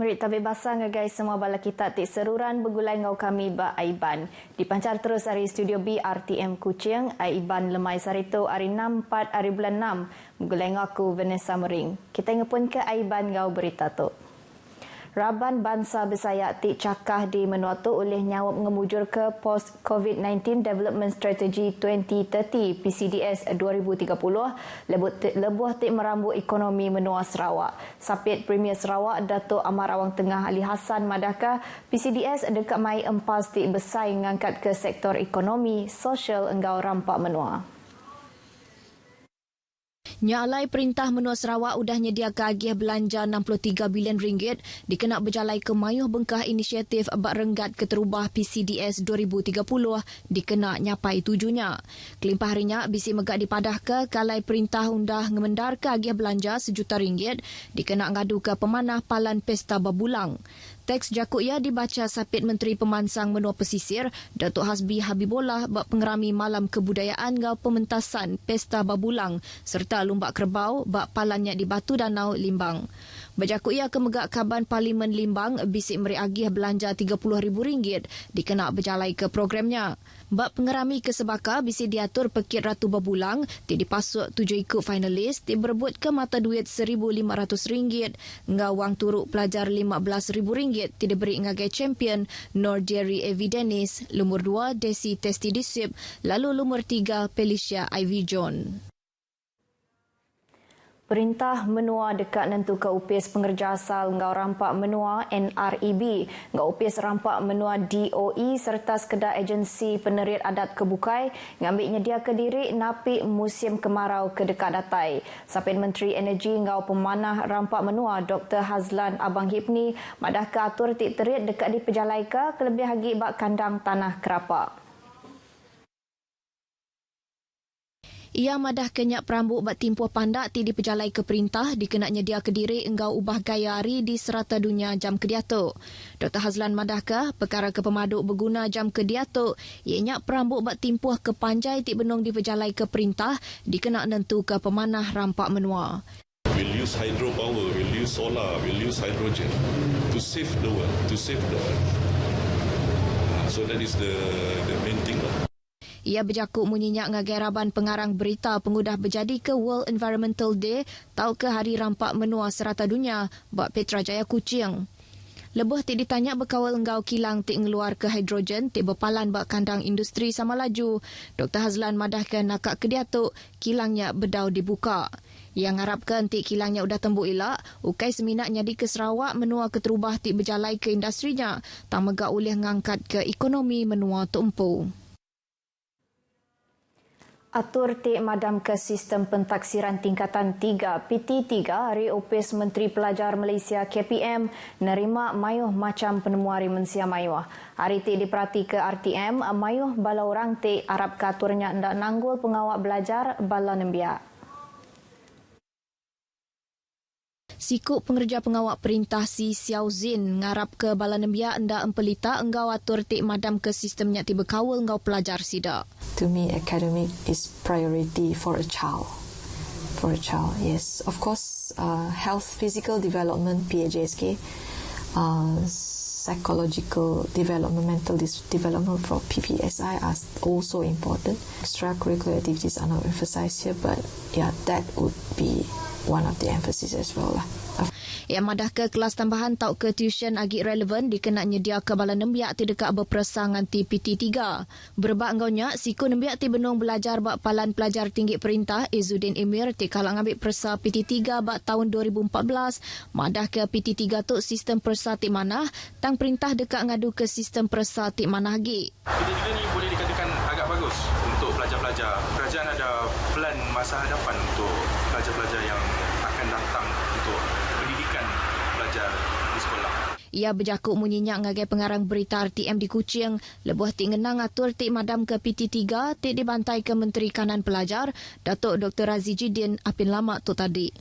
Merit tabik basah ngagai semua bala kita tik seruran bergulai ngau kami ba Aiban. Dipancar terus dari studio B RTM Kuching, Aiban lemai sarito hari 6 hari bulan 6. Bergulai ngau aku Vanessa Mering. Kita ngepun ke Aiban ngau berita tu. Raban Bangsa Bisaya tik cakah di menua tu oleh nyawab ngemujur ke Post COVID-19 Development Strategy 2030 PCDS 2030 lebuh tik merambut ekonomi menua Sarawak. Sapit Premier Sarawak Datuk Amar Awang Tengah Ali Hassan madahkah PCDS dekat mai empas tik bersaing ngangkat ke sektor ekonomi, sosial enggau rampak menua. Nyalai Perintah Menua Sarawak udah nyediakan agih belanja RM63 bilion dikenak berjalai ke mayuh bengkah inisiatif bak renggat keterubah PCDS 2030 dikenak nyapai tujunya. Kelimpah harinya bisi megak dipadah ke kalai perintah undah ngemendar ke agih belanja RM1 dikenak ngadu ke pemanah palan pesta babulang. Teks jakuk ia dibaca sapit Menteri Pemansang Menua Pesisir, Datuk Hasbi Habibullah bak pengerami malam kebudayaan ngau pementasan Pesta Babulang serta Lumbak Kerbau bak palannya di Batu Danau Limbang. Berjakuk ia ke megak Kaban Parlimen Limbang bisik meri agih belanja RM30,000 dikenak berjalai ke programnya. Bak pengerami ke Sebaka bisik diatur Pekit Ratu Babulang ti dipasuk 7 ikut finalis ti berebut ke mata duit RM1,500 ngau wang turuk pelajar RM15,000 ti diberi ngagai champion Nor Jerry Evidenis, lumur 2 Desi Testi Disip, lalu lumur 3 Felicia Ivy John. Perintah menua dekat nentu ke upis pengerja asal ngau rampak menua NREB, ngau upis rampak menua DOE serta sekedar agensi penerit adat kebukai ngambil nyedia ke diri napi musim kemarau ke dekat datai. Sapin Menteri Energi ngau pemanah rampak menua Dr. Hazlan Abang Hipni madah ke atur tik terit dekat di Pejalaika kelebih hagi bak kandang tanah Kerapak. Ia madah kenyak perambut bat timpuh pandak ti dipejalai ke perintah dikenak nyedia ke diri enggau ubah gaya hari di serata dunia jam kediatuk. Dr. Hazlan madahkah perkara ke pemaduk berguna jam kediatuk ianya perambut bat timpuh ke panjai ti benung dipejalai ke perintah dikenak nentu ke pemanah rampak menua. We'll use hydropower, we'll use solar, we'll use hydrogen to save the world, to save the earth. So that is the main thing lah. Ia berjakuk menyenyak ngagai raban pengarang berita pengudah berjadi ke World Environmental Day tau ke Hari Rampak Menua Serata Dunia bak Petrajaya Kuching. Lebuh tik ditanya berkawal enggau kilang tik ngeluar ke hidrogen tik berpalan bak kandang industri sama laju. Dr. Hazlan madahkan nakak kediatuk kilangnya berdau dibuka. Yang harapkan tik kilangnya udah tembuk elak, ukai seminatnya di ke Sarawak menua keterubah tik berjalai ke industrinya, tak megak oleh ngangkat ke ekonomi menua tumpu. Atur tik madam ke sistem pentaksiran tingkatan 3 PT3 hari opis Menteri Pelajar Malaysia KPM nerima mayuh macam penemu hari mensia mayuh. Hari tik diperhati ke RTM mayuh bala orang tik arab ke aturnya ndak nanggul pengawak belajar bala nembiak. Sikuk pengerja pengawak perintah si Xiao Zin ngarap ke bala nembia enda empelita enggau atur tik madam ke sistemnya tiba kawal engau pelajar sida. To me, academic is priority for a child. For a child, yes. Of course, health, physical development, PAJSK, psychological development, mental development for PPSI are also important. Extracurricular activities are not emphasized here, but yeah, that would be one of the emphasis as well lah. Ia madah ke kelas tambahan tau ke tuition agak relevan dikenak nyedia ke bala nembiak ti dekat berperasaan anti PT3. Berbak engaunya, siku nembiak ti benung belajar bak palan pelajar tinggi perintah Izzuddin Emir ti kalang ambil persa PT3 bak tahun 2014. Madah ke PT3 tu sistem persa ti manah, tang perintah dekat ngadu ke sistem persa ti manah lagi. PT3 ni boleh dikatakan agak bagus untuk pelajar-pelajar. Kerajaan ada plan masa hadapan untuk pelajar-pelajar yang akan datang untuk pendidikan pelajar di sekolah. Ia berjakuk menyenyak ngagai pengarang berita RTM di Kuching, lebuh tik ngenang atur tik madam ke PT3 tik dibantai ke Menteri Kanan Pelajar, Datuk Dr. Razi Jidin Apin Lama tu tadi.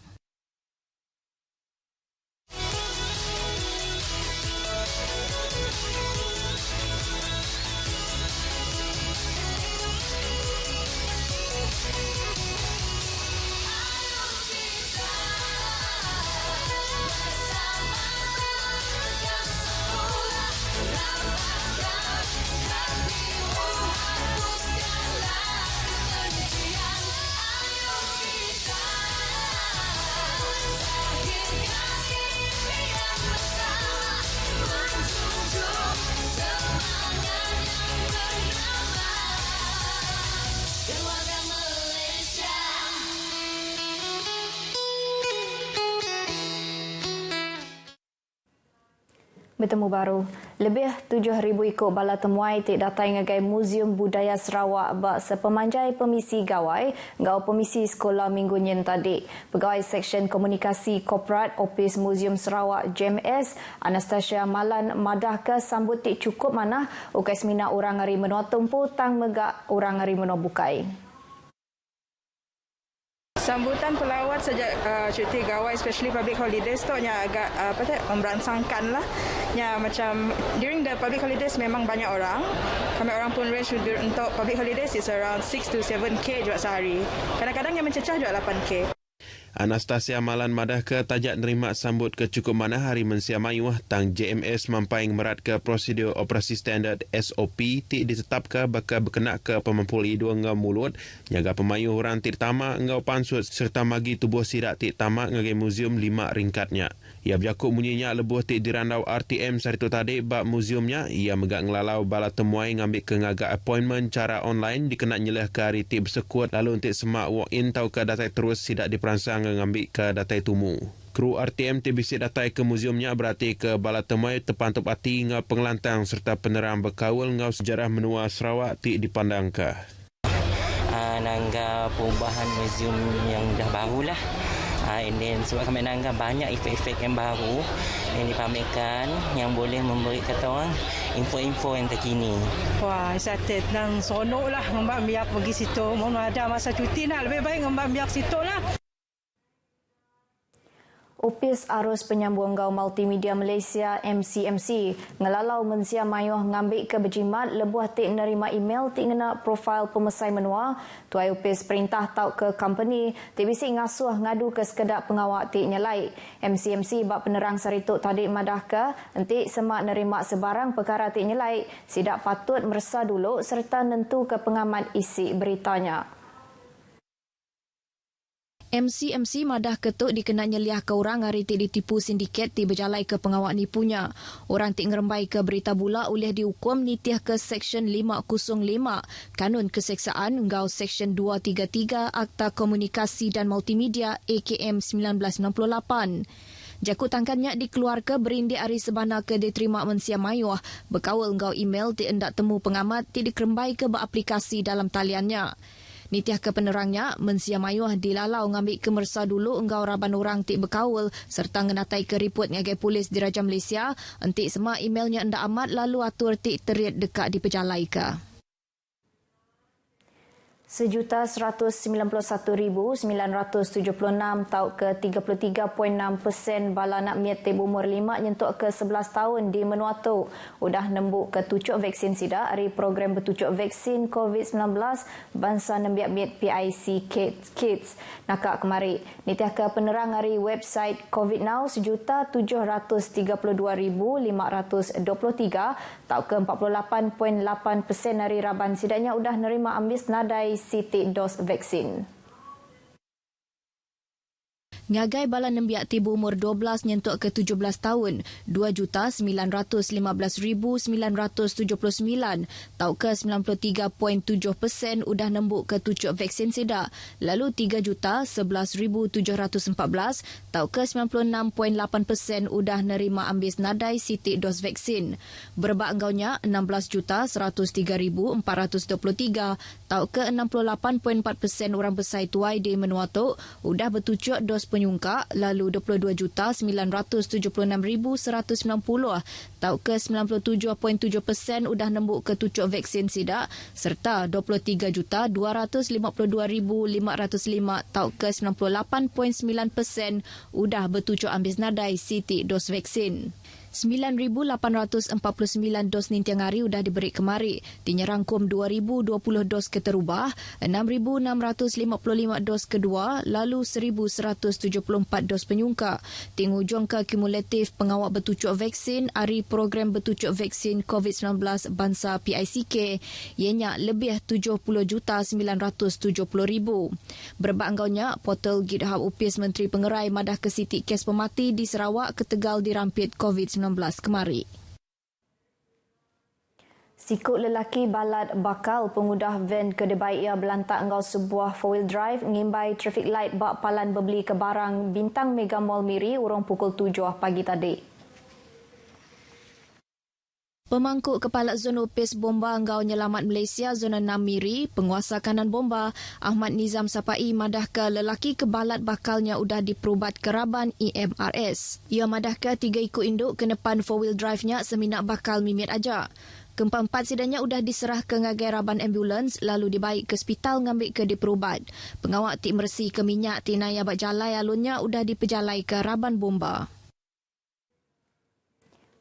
Bertemu baru. Lebih 7,000 ikut bala temuai tik datai ngagai Muzium Budaya Sarawak bak sepemanjai pemisi gawai ngau pemisi sekolah minggu nyen tadi. Pegawai Seksyen Komunikasi Korporat Opis Muzium Sarawak JMS Anastasia Malan madah ke sambut tik cukup manah ukai semina orang hari menua tumpu tang megak orang hari menua bukai. Sambutan pelawat sejak cuti gawai, especially public holidays tu nya agak memberangsangkan lah. Nya macam during the public holidays memang banyak orang. Kami orang pun range untuk public holidays is around 6 to 7K juga sehari. Kadang-kadang yang mencecah juga 8K. Anastasia Malan madah ke tajak nerima sambut ke cukup mana hari mensia mayuh tang JMS mampaing merat ke prosedur operasi standard SOP ti ditetap ke bakal berkenak ke pemampuli dua ngau mulut nyaga pemayuh orang ti tama ngau pansut serta magi tubuh sidak ti tama ngagai muzium 5 ringkatnya. Ia berjakuk munyinya lebuh ti dirandau RTM saritu tadi bak muziumnya ia megak ngelalau bala temuai ngambil ke ngagak appointment cara online dikenak nyelah ke hari ti bersekut lalu untuk semak walk-in tau ke datai terus sidak diperangsang ngambil ke datai tumu. Kru RTM TBC datai ke muziumnya berarti ke bala temuai terpantup hati ngau pengelantang serta penerang berkawal ngau sejarah menua Sarawak ti dipandang ke. Nangga perubahan muzium yang dah barulah. Sebab kami nanggap banyak efek-efek yang baru yang dipamerkan yang boleh memberi kata orang info-info yang terkini. Wah, excited dan sonok lah ngembak biak pergi situ. Mau ada masa cuti nak lebih baik ngembak biak situ lah. Opis Arus Penyambung Gau Multimedia Malaysia MCMC ngelalau mensia mayuh ngambil ke berjimat lebuh tik nerima email tik ngena profil pemesai menua tuai opis perintah tau ke company tik bisik ngasuh ngadu ke sekedap pengawak tik nyelai. MCMC bak penerang sarituk tadi madah ke entik semak nerima sebarang perkara tik nyelai sidak patut meresa dulu serta nentu ke pengamat isi beritanya. MCMC madah ketuk dikenal nyeliah ke orang hari ti ditipu sindiket ti berjalai ke pengawak nipunya. Orang ti ngerembai ke berita bula oleh dihukum nitiah ke Seksyen 505 Kanun Keseksaan ngau Seksyen 233 Akta Komunikasi dan Multimedia AKM 1968. Jakut tangkannya dikeluarkan berindik hari sebana ke diterima mensia mayuh berkawal ngau email ti endak temu pengamat ti dikerembai ke beraplikasi dalam taliannya. Nitiah ke penerangnya, mensia mayuh dilalau ngambil ke mersa dulu engkau raban orang tik berkawal serta ngenatai ke report ngagai polis Diraja Malaysia entik semak emailnya endak amat lalu atur tik teriat dekat di pejalai ke. 1,191,976 tau ke 33.6% bala anak miat tib umur 5 nyentuk ke 11 tahun di menua tu. Udah nembuk ke tucuk vaksin sidak hari program bertucuk vaksin COVID-19 bangsa nembiak miat PIC Kids. Nakak kemari. Nitiah ke penerang hari website COVID Now 1,732,523 tau ke 48.8% hari raban sidaknya udah nerima ambis nadai sitik dos vaksin. Ngagai bala nembiak tibu umur 12 nyentuk ke 17 tahun, 2,915,979 tau ke 93.7% udah nembuk ke tucuk vaksin sidak. Lalu 3,011,714 tau ke 96.8% udah nerima ambis nadai sitik dos vaksin. Berbak engkaunya 16,103,423 tau ke 68.4% orang besar tuai di menua tu udah bertucuk dos penyungkak, lalu 22,976,190 tau ke 97.7% udah nembuk ke tucuk vaksin sidak serta 23,252,505 tau ke 98.9% udah bertucuk ambis nadai sitik dos vaksin. 9,849 dos nintiang hari sudah diberi kemari. Dinyerangkum 2,020 dos keterubah, 6,655 dos kedua, lalu 1,174 dos penyungka. Tinghujung ke kumulatif pengawak bertucuk vaksin hari program bertucuk vaksin COVID-19 bangsa PICK, ianya lebih 70,970,000. Berbak anggaunya, portal GitHub Upis Menteri Pengerai madah ke sitik kes pemati di Sarawak ke Tegal dirampit COVID-19 kemari. Sikut lelaki balat bakal pengudah van kedai ia belantak engkau sebuah 4-wheel drive ngimbai traffic light bak palan berbeli ke barang Bintang Mega Mall Miri urang pukul 7 pagi tadi. Pemangkuk Kepala Zon Opis Bomba Ngau Nyelamat Malaysia Zona 6 Miri, Penguasa Kanan Bomba, Ahmad Nizam Sapai madah ke lelaki kebalat bakalnya udah diperubat ke Raban EMRS. Ia madah ke 3 ikut induk ke depan 4-wheel drive-nya seminak bakal mimit aja. Keempat sidanya udah diserah ke ngagai Raban ambulans lalu dibaik ke hospital ngambil ke diperubat. Pengawak tik mersih ke minyak tinaya bak jalai alunnya udah dipejalai ke Raban Bomba.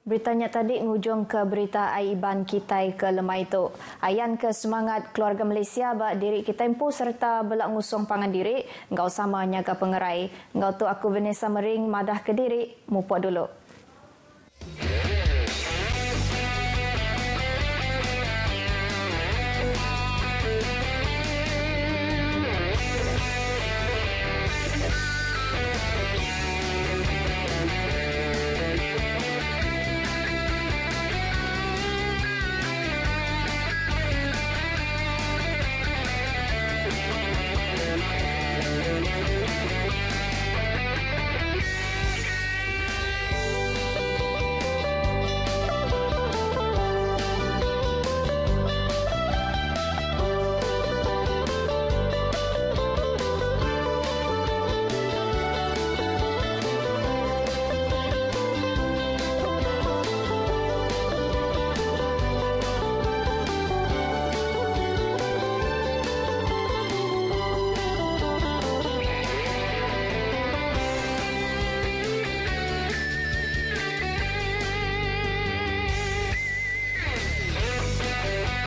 Beritanya tadi ngujung ke berita Aiban Kitai ke lemai itu. Ayan ke semangat keluarga Malaysia bak diri kita empu serta belak ngusung pangan diri. Engkau sama nyaga pengerai. Engkau tu aku Vanessa Mering madah ke diri. Mupuk dulu.